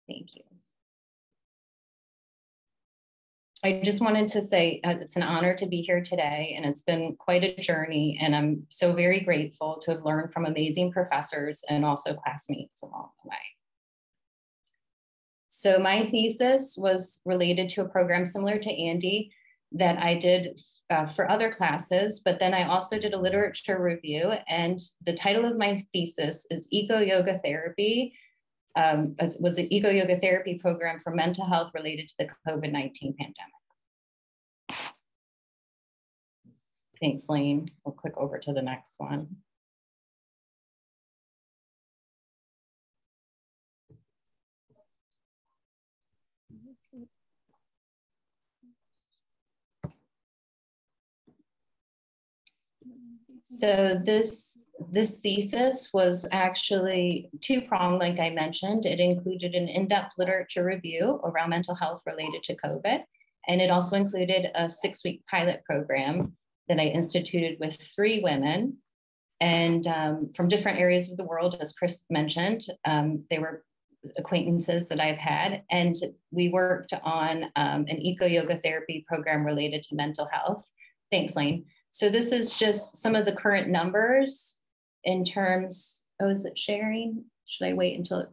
Thank you. I just wanted to say it's an honor to be here today, and it's been quite a journey, and I'm so very grateful to have learned from amazing professors and also classmates along the way. So my thesis was related to a program similar to Andy that I did for other classes, but then I also did a literature review, and the title of my thesis is Eco-Yoga Therapy. It was an eco-yoga therapy program for mental health related to the COVID-19 pandemic. Thanks, Lane. We'll click over to the next one. So this thesis was actually two-pronged, like I mentioned. It included an in-depth literature review around mental health related to COVID, and it also included a 6-week pilot program that I instituted with 3 women, and from different areas of the world, as Chris mentioned. They were acquaintances that I've had, and we worked on an eco-yoga therapy program related to mental health. Thanks, Lane. So this is just some of the current numbers in terms, oh, is it sharing? Should I wait until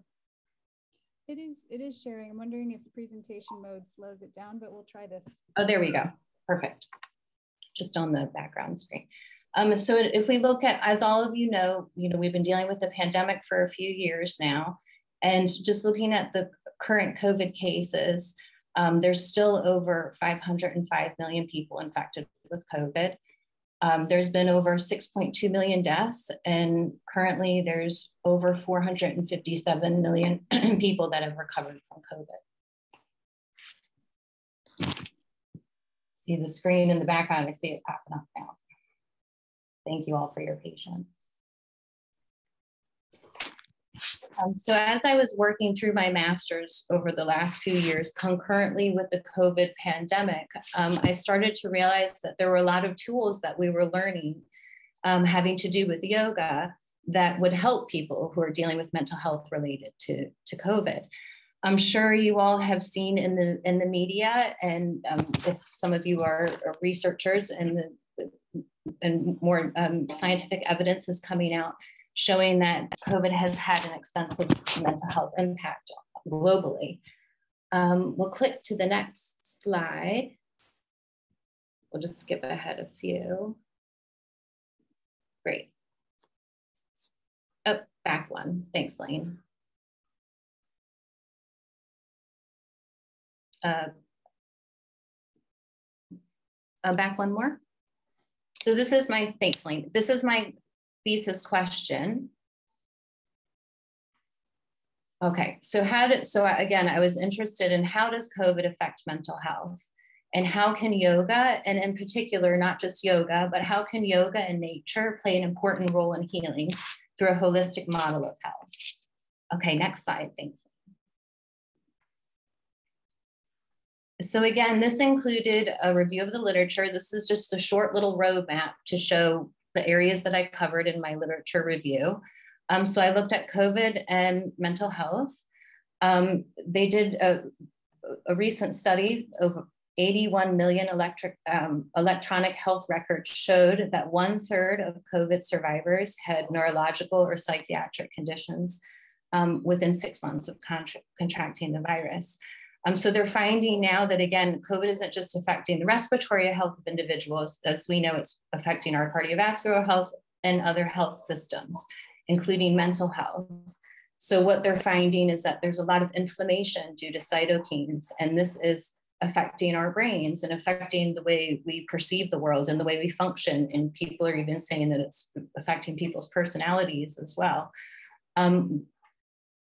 it is sharing. I'm wondering if the presentation mode slows it down, but we'll try this. Oh, there we go. Perfect. Just on the background screen. So if we look at, as all of you know, we've been dealing with the pandemic for a few years now, and just looking at the current COVID cases, there's still over 505 million people infected with COVID. There's been over 6.2 million deaths, and currently there's over 457 million people that have recovered from COVID. See the screen in the background, I see it popping up now. Thank you all for your patience. So as I was working through my master's over the last few years, concurrently with the COVID pandemic, I started to realize that there were a lot of tools that we were learning having to do with yoga that would help people who are dealing with mental health related to COVID. I'm sure you all have seen in the media, and if some of you are researchers and more scientific evidence is coming out, showing that COVID has had an extensive mental health impact globally. We'll click to the next slide. We'll just skip ahead a few. Great. Oh, back one. Thanks, Lane. Back one more. So this is my, thanks, Lane. This is my thesis question. Okay, so again, I was interested in how does COVID affect mental health, and how can yoga, and in particular, not just yoga, but how can yoga and nature play an important role in healing through a holistic model of health? Okay, next slide, thanks. So again, this included a review of the literature. This is just a short little roadmap to show the areas that I covered in my literature review. So I looked at COVID and mental health. They did a recent study of 81 million electronic health records showed that 1/3 of COVID survivors had neurological or psychiatric conditions within 6 months of contracting the virus. So they're finding now that, again, COVID isn't just affecting the respiratory health of individuals. As we know, it's affecting our cardiovascular health and other health systems, including mental health. So what they're finding is that there's a lot of inflammation due to cytokines, and this is affecting our brains and affecting the way we perceive the world and the way we function. And people are even saying that it's affecting people's personalities as well.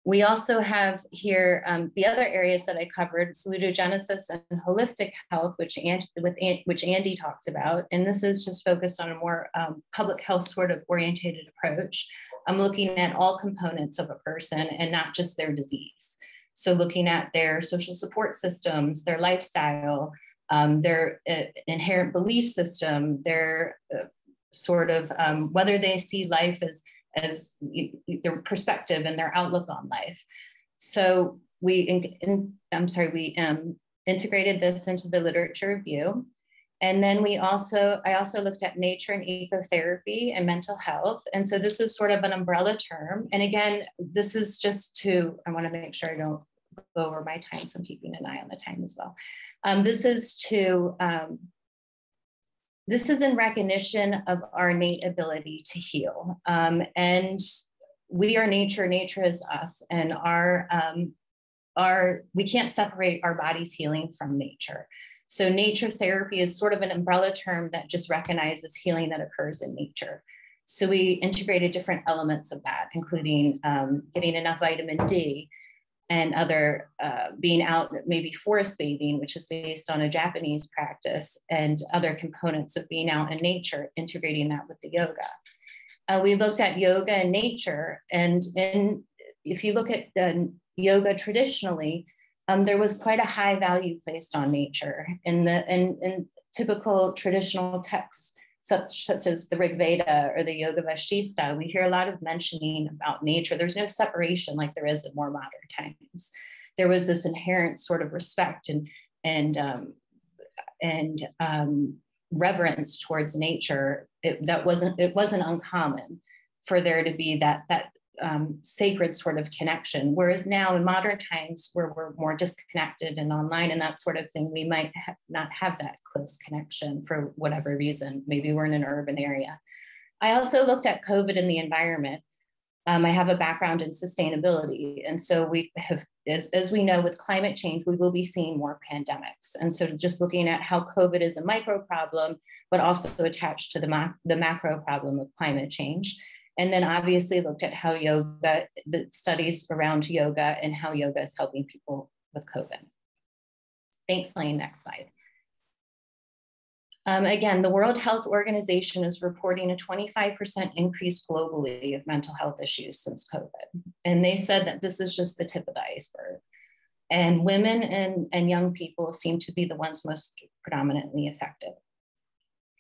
We also have here the other areas that I covered, salutogenesis and holistic health, which Andy talked about. And this is just focused on a more public health sort of orientated approach. I'm looking at all components of a person and not just their disease. So looking at their social support systems, their lifestyle, their inherent belief system, their sort of whether they see life as their perspective and their outlook on life. So we integrated this into the literature review. And then I also looked at nature and ecotherapy and mental health. And so this is sort of an umbrella term. And again, this is just I want to make sure I don't go over my time, so I'm keeping an eye on the time as well. This is in recognition of our innate ability to heal. And we are nature, nature is us, and we can't separate our body's healing from nature. So nature therapy is sort of an umbrella term that just recognizes healing that occurs in nature. So we integrated different elements of that, including getting enough vitamin D and other being out, maybe forest bathing, which is based on a Japanese practice, and other components of being out in nature, integrating that with the yoga. We looked at yoga and nature, and if you look at yoga traditionally, there was quite a high value placed on nature in typical traditional texts, such as the Rig Veda or the Yoga Vasista. We hear a lot of mentioning about nature. There's no separation like there is in more modern times. There was this inherent sort of respect and reverence towards nature. It wasn't uncommon for there to be that sacred sort of connection. Whereas now in modern times, where we're more disconnected and online and that sort of thing, we might not have that close connection for whatever reason. Maybe we're in an urban area. I also looked at COVID and the environment. I have a background in sustainability. And so we have, as we know, with climate change, we will be seeing more pandemics. And so just looking at how COVID is a micro problem, but also attached to the macro problem of climate change. And then obviously looked at how yoga, the studies around yoga and how yoga is helping people with COVID. Thanks, Lane. Next slide. Again, the World Health Organization is reporting a 25% increase globally of mental health issues since COVID. And they said that this is just the tip of the iceberg. And women and young people seem to be the ones most predominantly affected.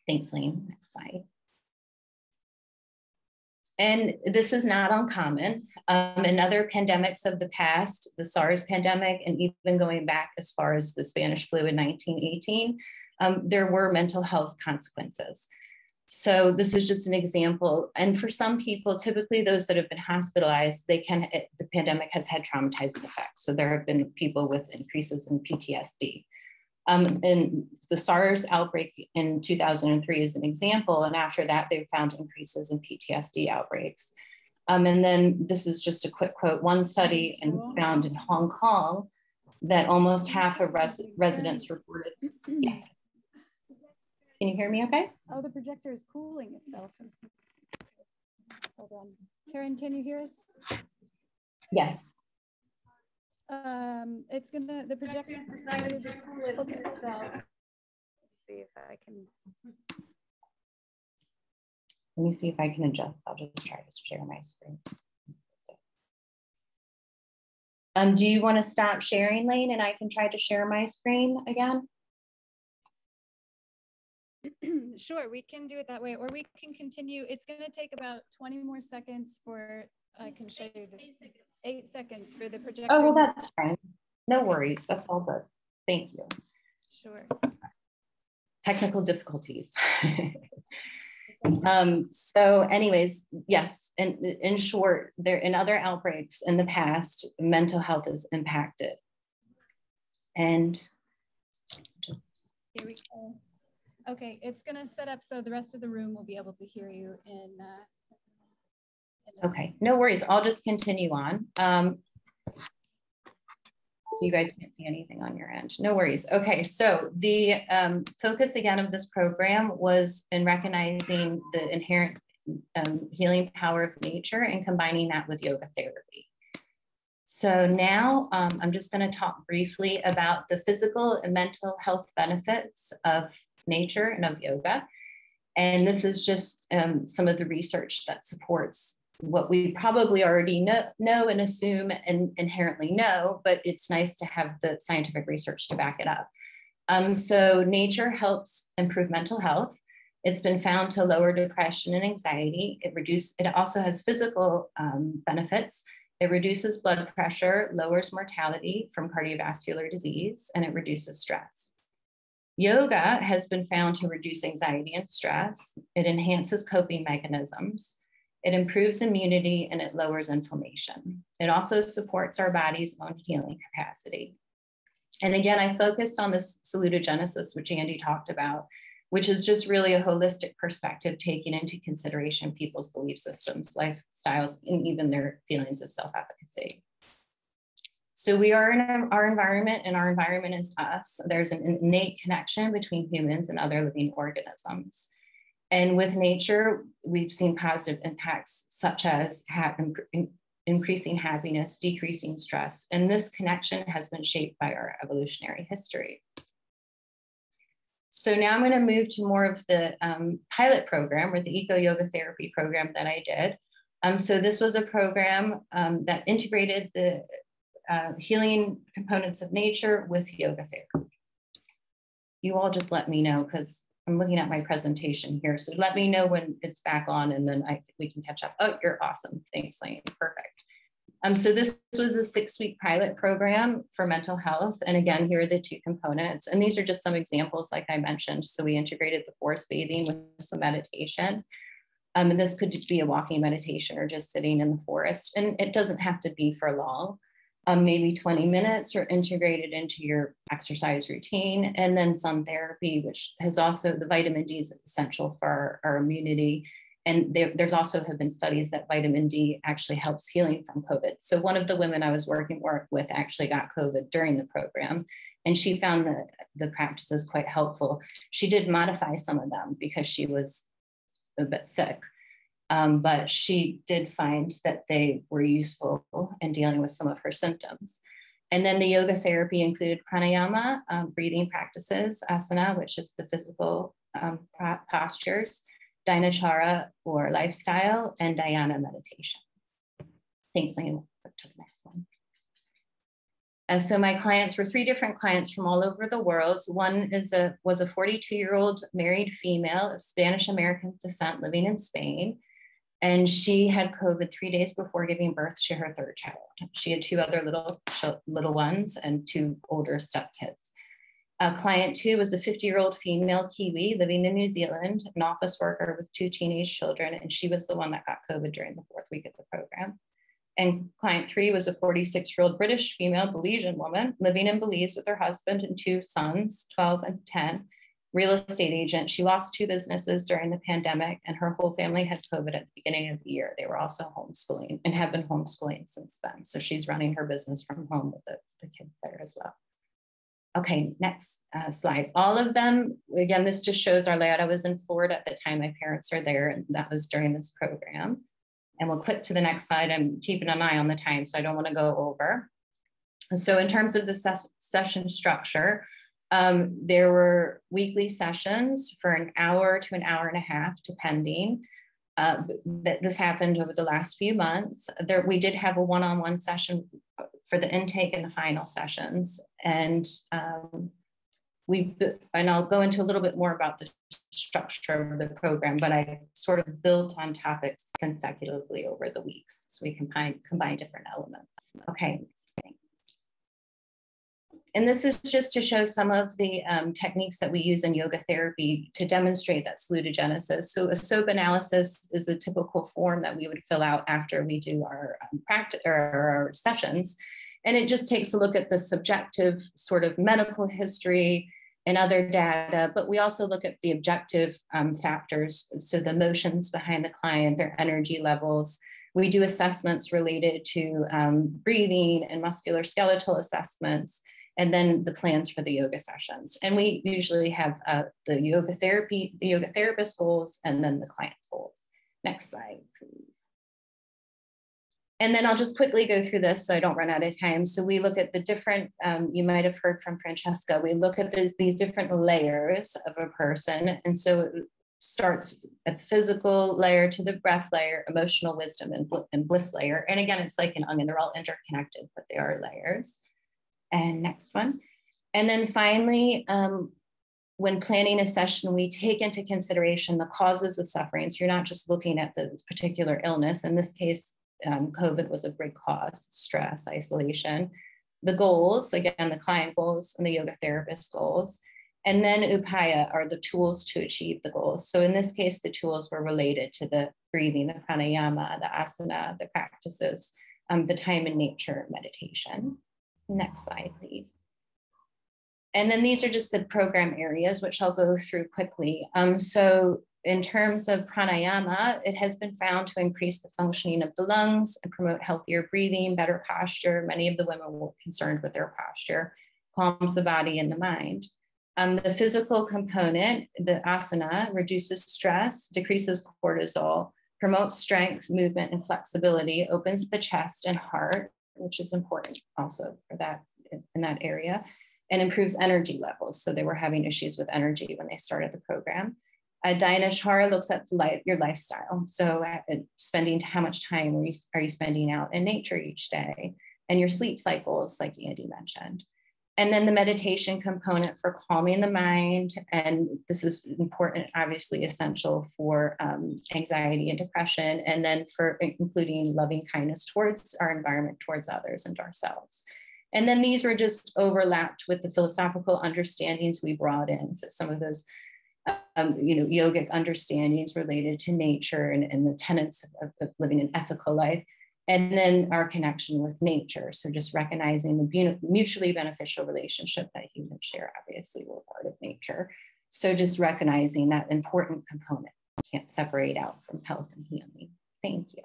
Thanks, Lane. Next slide. And this is not uncommon. In other pandemics of the past, the SARS pandemic, and even going back as far as the Spanish flu in 1918, there were mental health consequences. So this is just an example. And for some people, typically those that have been hospitalized, the pandemic has had traumatizing effects. So there have been people with increases in PTSD. And the SARS outbreak in 2003 is an example. And after that, they found increases in PTSD outbreaks. And then this is just a quick quote. One study found in Hong Kong that almost half of residents reported. Yes. Can you hear me okay? Oh, the projector is cooling itself. Hold on. Karyn, can you hear us? Yes. The projector's decided to cool itself. Let's see if I can. Let me see if I can adjust. I'll just try to share my screen. Do you want to stop sharing, Lane, and I can try to share my screen again? Sure, we can do it that way, or we can continue. It's going to take about 20 more seconds for, I can show you the 8 seconds for the projector. Oh, well, that's fine. No worries. That's all good. Thank you. Sure. Technical difficulties. So anyways, yes, in short, in other outbreaks in the past, mental health is impacted. And just here we go. Okay, it's gonna set up so the rest of the room will be able to hear you in okay, no worries. I'll just continue on. So you guys can't see anything on your end. No worries. Okay, so the focus again of this program was in recognizing the inherent healing power of nature and combining that with yoga therapy. So now I'm just going to talk briefly about the physical and mental health benefits of nature and of yoga. And this is just some of the research that supports what we probably already know and assume and inherently know, but it's nice to have the scientific research to back it up. So nature helps improve mental health. It's been found to lower depression and anxiety. It also has physical benefits. It reduces blood pressure, lowers mortality from cardiovascular disease, and it reduces stress. Yoga has been found to reduce anxiety and stress. It enhances coping mechanisms. It improves immunity and it lowers inflammation. It also supports our body's own healing capacity. And again, I focused on this salutogenesis, which Andy talked about, which is just really a holistic perspective taking into consideration people's belief systems, lifestyles, and even their feelings of self-efficacy. So we are in our environment, and our environment is us. There's an innate connection between humans and other living organisms. And with nature, we've seen positive impacts such as increasing happiness, decreasing stress, and this connection has been shaped by our evolutionary history. So now I'm going to move to more of the pilot program, or the eco-yoga therapy program that I did. So this was a program that integrated the healing components of nature with yoga therapy. You all just let me know, because I'm looking at my presentation here. So let me know when it's back on, and then we can catch up. Oh, you're awesome. Thanks, Lane. Perfect. So this was a 6-week pilot program for mental health. And again, here are the 2 components. And these are just some examples, like I mentioned. So we integrated the forest bathing with some meditation. And this could be a walking meditation or just sitting in the forest. And it doesn't have to be for long, maybe 20 minutes, or integrated into your exercise routine. And then sun therapy, which has also, the vitamin D is essential for our immunity. And there's also have been studies that vitamin D actually helps healing from COVID. So one of the women I was working with actually got COVID during the program, and she found the practices quite helpful. She did modify some of them because she was a bit sick, but she did find that they were useful in dealing with some of her symptoms. And then the yoga therapy included pranayama, breathing practices, asana, which is the physical postures, dinachara or lifestyle, and dhyana meditation. Thanks, Lane. To the next one. So my clients were 3 different clients from all over the world. One was a 42-year-old married female of Spanish American descent living in Spain. And she had COVID 3 days before giving birth to her 3rd child. She had 2 other little ones and 2 older stepkids. Client 2 was a 50-year-old female Kiwi living in New Zealand, an office worker with 2 teenage children, and she was the one that got COVID during the 4th week of the program. And client 3 was a 46-year-old British female Belizean woman living in Belize with her husband and 2 sons, 12 and 10, real estate agent. She lost 2 businesses during the pandemic, and her whole family had COVID at the beginning of the year. They were also homeschooling and have been homeschooling since then. So she's running her business from home with the kids there as well. Okay, next slide. All of them, again, this just shows our layout. I was in Florida at the time. My parents are there, and that was during this program. And we'll click to the next slide. I'm keeping an eye on the time, so I don't want to go over. So in terms of the session structure, there were weekly sessions for an hour to an hour and a half, depending. This happened over the last few months. We did have a one-on-one session for the intake and the final sessions. And I'll go into a little bit more about the structure of the program, but I sort of built on topics consecutively over the weeks, so we can combine different elements. Okay. And this is just to show some of the techniques that we use in yoga therapy to demonstrate that salutogenesis. So a SOAP analysis is the typical form that we would fill out after we do our practice or our sessions. And it just takes a look at the subjective sort of medical history and other data, but we also look at the objective factors. So the emotions behind the client, their energy levels. We do assessments related to breathing and musculoskeletal assessments, and then the plans for the yoga sessions. And we usually have the yoga therapist goals, and then the client's goals. Next slide, please. And then I'll just quickly go through this so I don't run out of time. So we look at the different, you might have heard from Francesca, we look at these different layers of a person. And so it starts at the physical layer to the breath layer, emotional wisdom and bliss layer. And again, it's like an onion, they're all interconnected, but they are layers. And next one. And then finally, when planning a session, we take into consideration the causes of suffering. So you're not just looking at the particular illness. In this case, COVID was a big cause, stress, isolation. The goals, again, the client goals and the yoga therapist goals. And then upaya are the tools to achieve the goals. So in this case, the tools were related to the breathing, the pranayama, the asana, the practices, the time in nature, meditation. Next slide, please. And then these are just the program areas, which I'll go through quickly. So in terms of pranayama, it has been found to increase the functioning of the lungs and promote healthier breathing, better posture. Many of the women were concerned with their posture, calms the body and the mind. The physical component, the asana, reduces stress, decreases cortisol, promotes strength, movement, and flexibility, opens the chest and heart, which is important also for that in that area, and improves energy levels. So they were having issues with energy when they started the program. Dinachara looks at your lifestyle. So spending, how much time are you spending out in nature each day, and your sleep cycles, like Andy mentioned. And then the meditation component for calming the mind. And this is important, obviously essential for anxiety and depression. And then for including loving kindness towards our environment, towards others and ourselves. And then these were just overlapped with the philosophical understandings we brought in. So some of those, yogic understandings related to nature and the tenets of living an ethical life. And then our connection with nature. So just recognizing the mutually beneficial relationship that humans share. Obviously, we're part of nature. So just recognizing that important component can't separate out from health and healing. Thank you.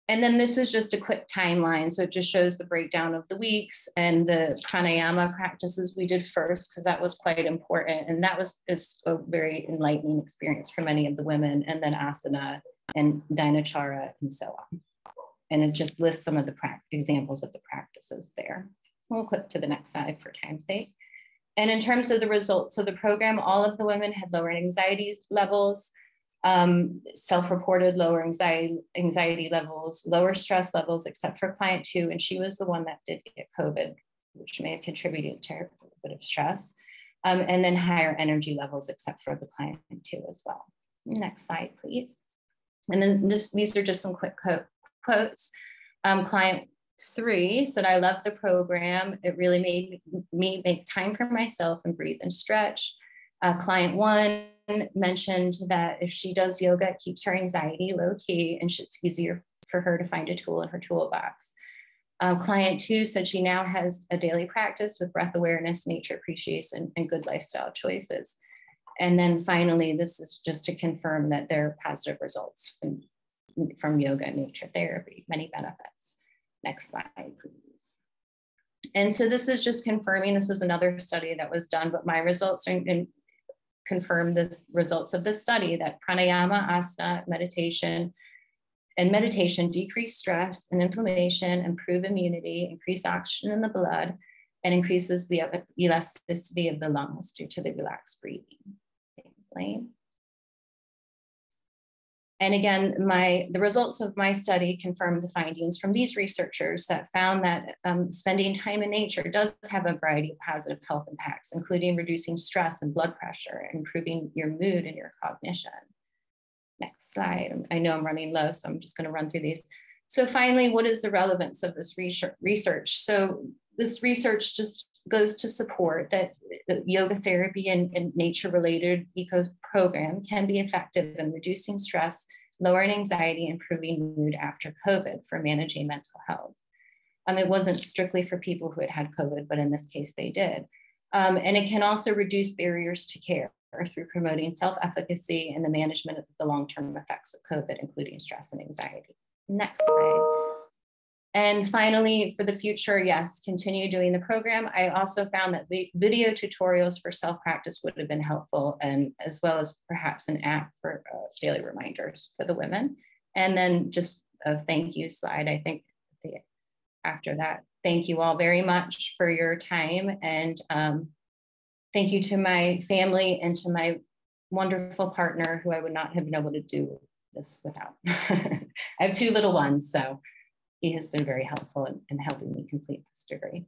And then this is just a quick timeline. So it just shows the breakdown of the weeks and the pranayama practices we did first, because that was quite important. And that was just a very enlightening experience for many of the women. And then asana and dinachara and so on. And it just lists some of the examples of the practices there. We'll click to the next slide for time's sake. And in terms of the results of the program, all of the women had lower anxiety levels, self-reported lower anxiety levels, lower stress levels, except for client 2. And she was the one that did get COVID, which may have contributed to her bit of stress. And then higher energy levels, except for the client 2 as well. Next slide, please. And then these are just some quick quotes. Client 3 said, "I love the program. It really made me make time for myself and breathe and stretch." Client 1 mentioned that if she does yoga, it keeps her anxiety low key and it's easier for her to find a tool in her toolbox. Client 2 said she now has a daily practice with breath awareness, nature appreciation, and good lifestyle choices. And then finally, this is just to confirm that there are positive results from yoga and nature therapy, many benefits. Next slide, please. And so this is just confirming, this is another study that was done, but my results confirm the results of this study, that pranayama, asana, meditation decrease stress and inflammation, improve immunity, increase oxygen in the blood, and increases the elasticity of the lungs due to the relaxed breathing. And again, the results of my study confirmed the findings from these researchers that found that spending time in nature does have a variety of positive health impacts, including reducing stress and blood pressure, improving your mood and your cognition. Next slide. I know I'm running low, so I'm just going to run through these. So finally, what is the relevance of this research? So this research just goes to support that yoga therapy and nature-related eco program can be effective in reducing stress, lowering anxiety, improving mood after COVID for managing mental health. It wasn't strictly for people who had COVID, but in this case they did. And it can also reduce barriers to care through promoting self-efficacy and the management of the long-term effects of COVID, including stress and anxiety. Next slide. And finally, for the future, yes, continue doing the program. I also found that the video tutorials for self-practice would have been helpful, and as well as perhaps an app for daily reminders for the women. And then just a thank you slide, I think, after that. Thank you all very much for your time. And thank you to my family and to my wonderful partner, who I would not have been able to do this without. I have 2 little ones, so he has been very helpful in helping me complete this degree.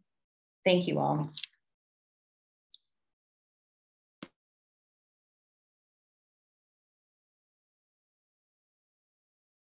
Thank you all.